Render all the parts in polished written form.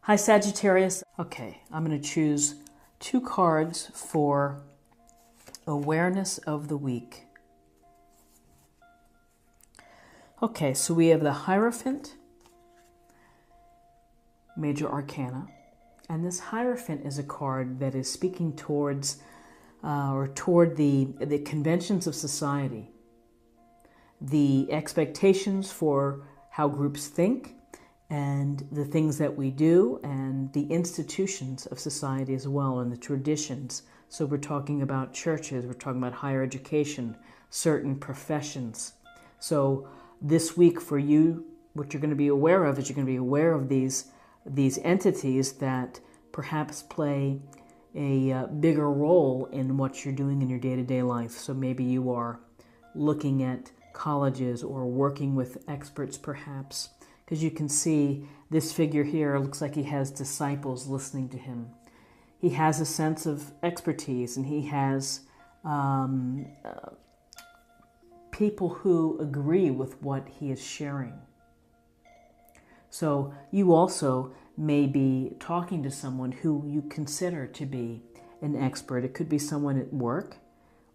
Hi Sagittarius. Okay, I'm going to choose 2 cards for awareness of the week. Okay, so we have the Hierophant, Major Arcana, and this Hierophant is a card that is speaking towards toward the conventions of society, the expectations for how groups think, and the things that we do, and the institutions of society as well, and the traditions. So we're talking about churches, we're talking about higher education, certain professions. So this week for you, what you're going to be aware of is you're going to be aware of these entities that perhaps play a bigger role in what you're doing in your day-to-day life. So maybe you are looking at colleges or working with experts perhaps, because you can see this figure here looks like he has disciples listening to him. He has a sense of expertise, and he has people who agree with what he is sharing. So you also may be talking to someone who you consider to be an expert. It could be someone at work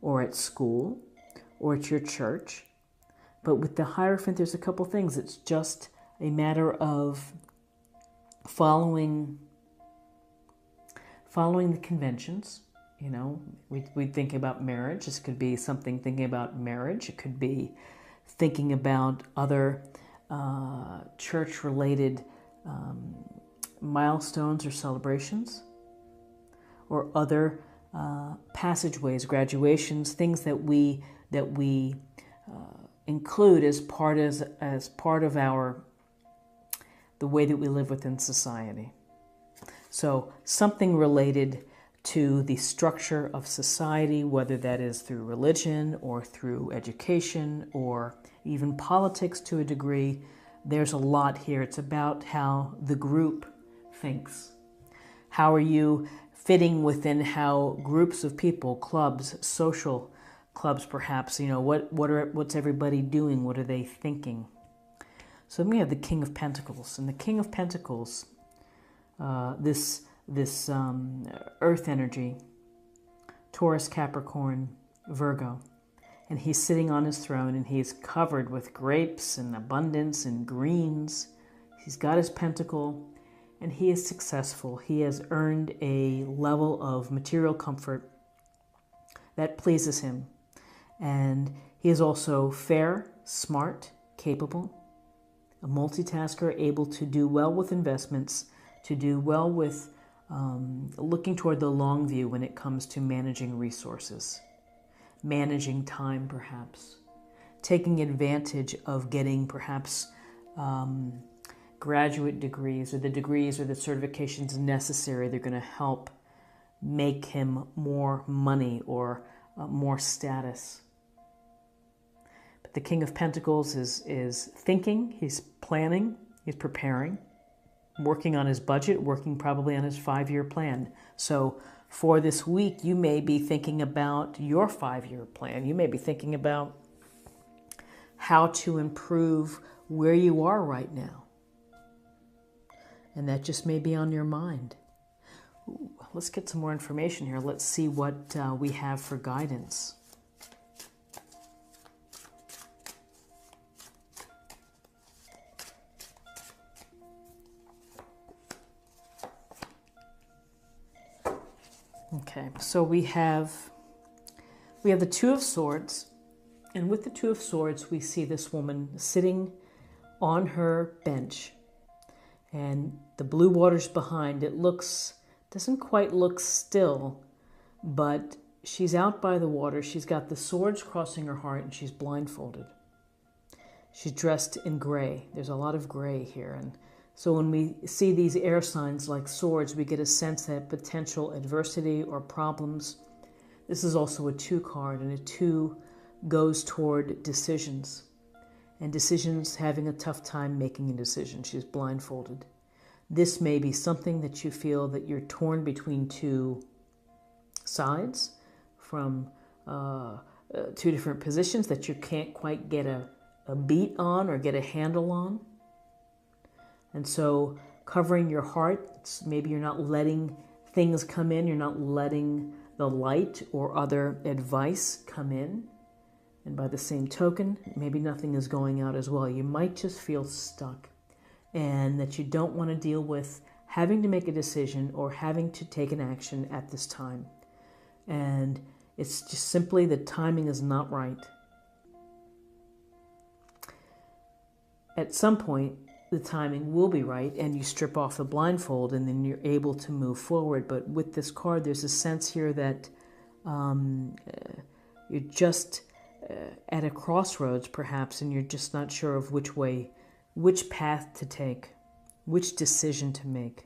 or at school or at your church. But with the Hierophant, there's a couple things. It's just a matter of following the conventions. You know, we think about marriage. This could be something thinking about marriage. It could be thinking about other church-related milestones or celebrations, or other passageways, graduations, things that we include as part of the way that we live within society. So something related to the structure of society, whether that is through religion or through education or even politics to a degree. There's a lot here. It's about how the group thinks. How are you fitting within how groups of people, clubs, social clubs perhaps, you know, what's everybody doing? What are they thinking? So then we have the King of Pentacles. And the King of Pentacles, this earth energy, Taurus, Capricorn, Virgo. And he's sitting on his throne, and he's covered with grapes and abundance and greens. He's got his pentacle, and he is successful. He has earned a level of material comfort that pleases him. And he is also fair, smart, capable, a multitasker, able to do well with investments, to do well with looking toward the long view when it comes to managing resources, managing time perhaps, taking advantage of getting perhaps graduate degrees or the certifications necessary. They're going to help make him more money or more status. But the King of Pentacles is thinking, he's planning, he's preparing, working on his budget, working probably on his 5-year plan. So for this week, you may be thinking about your 5-year plan. You may be thinking about how to improve where you are right now. And that just may be on your mind. Ooh, let's get some more information here. Let's see what we have for guidance. Okay, so we have the Two of Swords, and with the Two of Swords, we see this woman sitting on her bench, and the blue waters behind. Doesn't quite look still, but she's out by the water. She's got the swords crossing her heart, and she's blindfolded. She's dressed in gray. There's a lot of gray here, and so when we see these air signs like swords, we get a sense that potential adversity or problems. This is also a 2 card, and a 2 goes toward decisions. And decisions, having a tough time making a decision. She's blindfolded. This may be something that you feel that you're torn between 2 sides, from 2 different positions that you can't quite get a beat on or get a handle on. And so covering your heart. Maybe you're not letting things come in. You're not letting the light or other advice come in. And by the same token, maybe nothing is going out as well. You might just feel stuck and that you don't want to deal with having to make a decision or having to take an action at this time. And it's just simply the timing is not right. At some point, the timing will be right and you strip off the blindfold and then you're able to move forward. But with this card, there's a sense here that you're just at a crossroads perhaps, and you're just not sure of which path to take, which decision to make.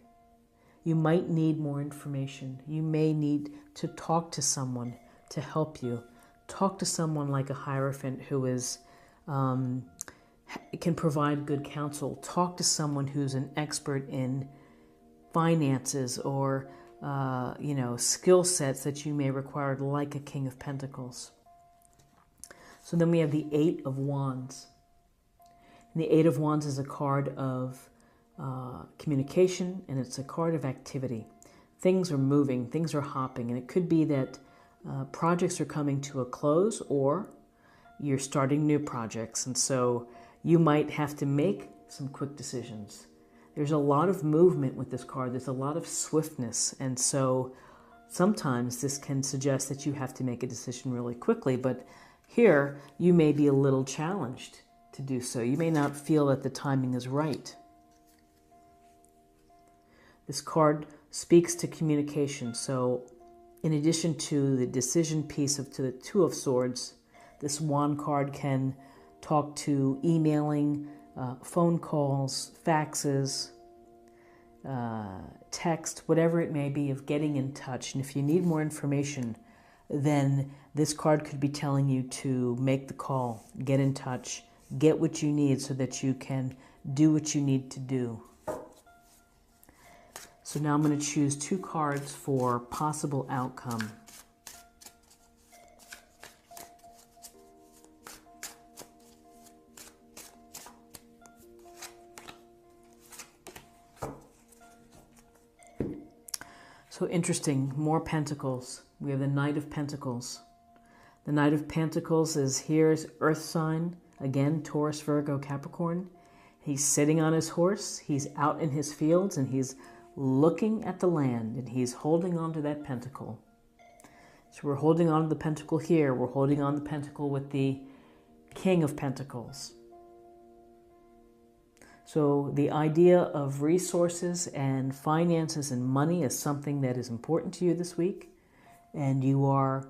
You might need more information. You may need to talk to someone to help you. Talk to someone like a Hierophant who is can provide good counsel. Talk to someone who's an expert in finances or skill sets that you may require, like a King of Pentacles. So then we have the Eight of Wands. And the Eight of Wands is a card of communication, and it's a card of activity. Things are moving, things are hopping, and it could be that projects are coming to a close or you're starting new projects, and so you might have to make some quick decisions. There's a lot of movement with this card. There's a lot of swiftness, and so sometimes this can suggest that you have to make a decision really quickly, but here you may be a little challenged to do so. You may not feel that the timing is right. This card speaks to communication, so in addition to the decision piece to the Two of Swords, this Wand card can talk to emailing, phone calls, faxes, text, whatever it may be, of getting in touch. And if you need more information, then this card could be telling you to make the call, get in touch, get what you need so that you can do what you need to do. So now I'm going to choose 2 cards for possible outcome. So interesting, more Pentacles. We have the Knight of Pentacles. The Knight of Pentacles is here's Earth sign, again, Taurus, Virgo, Capricorn. He's sitting on his horse, he's out in his fields, and he's looking at the land, and he's holding on to that pentacle. So we're holding on to the pentacle here. We're holding on to the pentacle with the King of Pentacles. So the idea of resources and finances and money is something that is important to you this week, and you are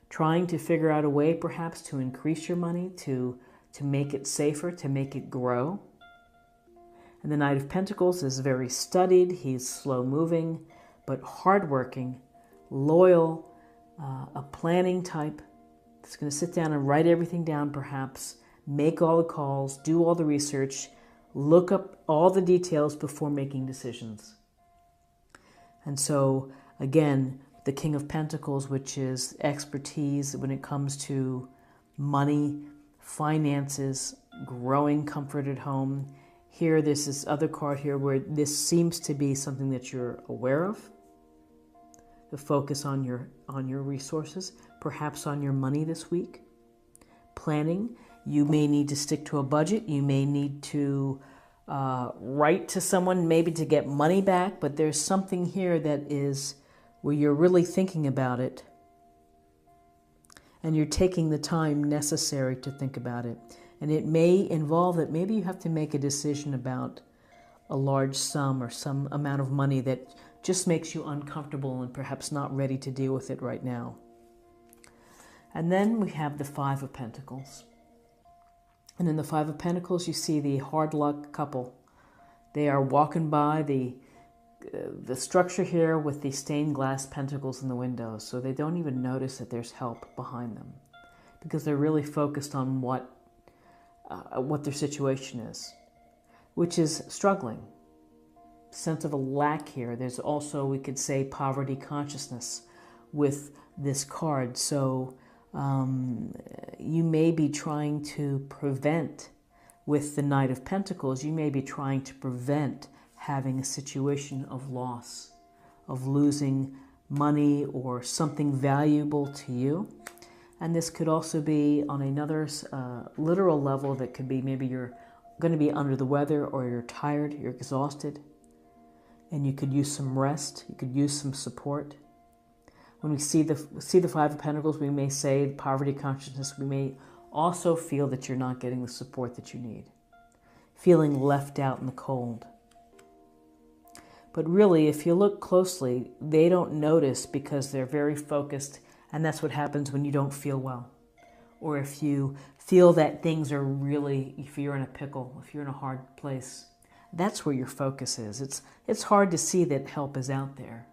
trying to figure out a way perhaps to increase your money, to make it safer, to make it grow. And the Knight of Pentacles is very studied, he's slow moving, but hardworking, loyal, a planning type. That's going to sit down and write everything down perhaps, make all the calls, do all the research, look up all the details before making decisions. And so, again, the King of Pentacles, which is expertise when it comes to money, finances, growing comfort at home. Here, there's this other card here where this seems to be something that you're aware of. The focus on your resources, perhaps on your money this week. Planning. You may need to stick to a budget. You may need to write to someone maybe to get money back, but there's something here that is where you're really thinking about it and you're taking the time necessary to think about it. And it may involve that maybe you have to make a decision about a large sum or some amount of money that just makes you uncomfortable and perhaps not ready to deal with it right now. And then we have the Five of Pentacles. And in the Five of Pentacles, you see the hard luck couple. They are walking by the structure here with the stained glass pentacles in the windows, so they don't even notice that there's help behind them because they're really focused on what their situation is, which is struggling. Sense of a lack here. There's also, we could say, poverty consciousness with this card. So you may be trying to prevent with the Knight of Pentacles, you may be trying to prevent having a situation of loss, of losing money or something valuable to you. And this could also be on another literal level that could be maybe you're going to be under the weather, or you're tired, you're exhausted, and you could use some rest, you could use some support. When we see the Five of Pentacles, we may say poverty consciousness. We may also feel that you're not getting the support that you need, feeling left out in the cold. But really, if you look closely, they don't notice because they're very focused, and that's what happens when you don't feel well. Or if you feel that things are really, if you're in a pickle, if you're in a hard place, that's where your focus is. It's hard to see that help is out there.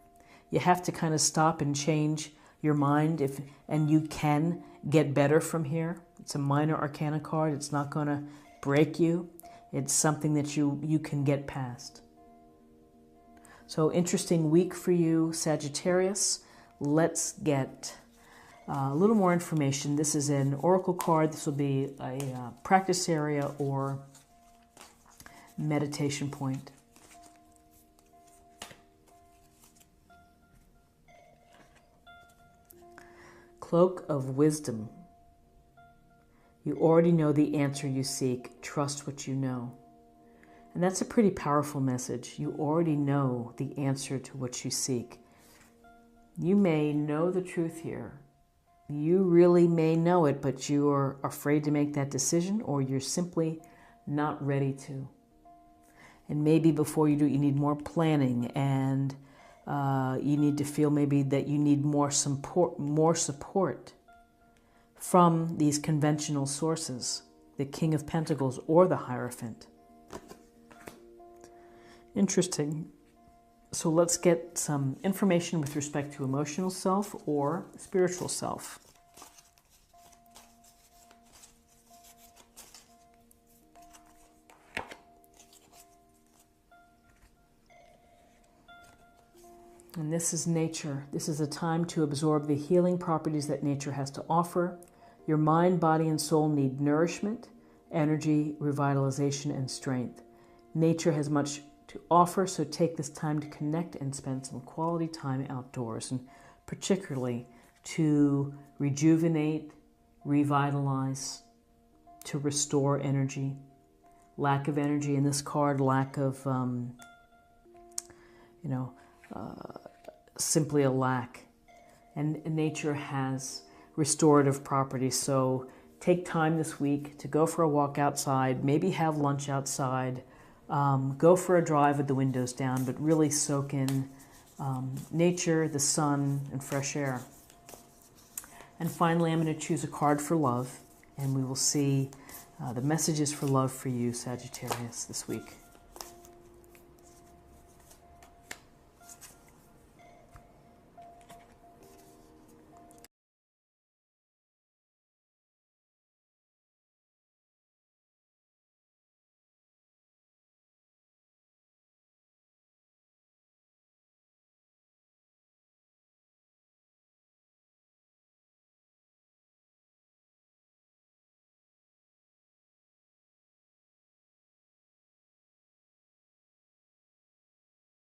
You have to kind of stop and change your mind, and you can get better from here. It's a minor arcana card. It's not going to break you. It's something that you can get past. So interesting week for you, Sagittarius. Let's get a little more information. This is an oracle card. This will be a practice area or meditation point. Cloak of Wisdom. You already know the answer you seek. Trust what you know. And that's a pretty powerful message. You already know the answer to what you seek. You may know the truth here. You really may know it, but you are afraid to make that decision, or you're simply not ready to. And maybe before you do, you need more planning, and you need to feel maybe that you need more support from these conventional sources, the King of Pentacles or the Hierophant. Interesting. So let's get some information with respect to emotional self or spiritual self. And this is nature. This is a time to absorb the healing properties that nature has to offer. Your mind, body, and soul need nourishment, energy, revitalization, and strength. Nature has much to offer, so take this time to connect and spend some quality time outdoors, and particularly to rejuvenate, revitalize, to restore energy. Lack of energy in this card, lack of, simply a lack. And nature has restorative properties, so take time this week to go for a walk outside, maybe have lunch outside, go for a drive with the windows down, but really soak in nature, the sun, and fresh air. And finally, I'm going to choose a card for love, and we will see the messages for love for you, Sagittarius, this week.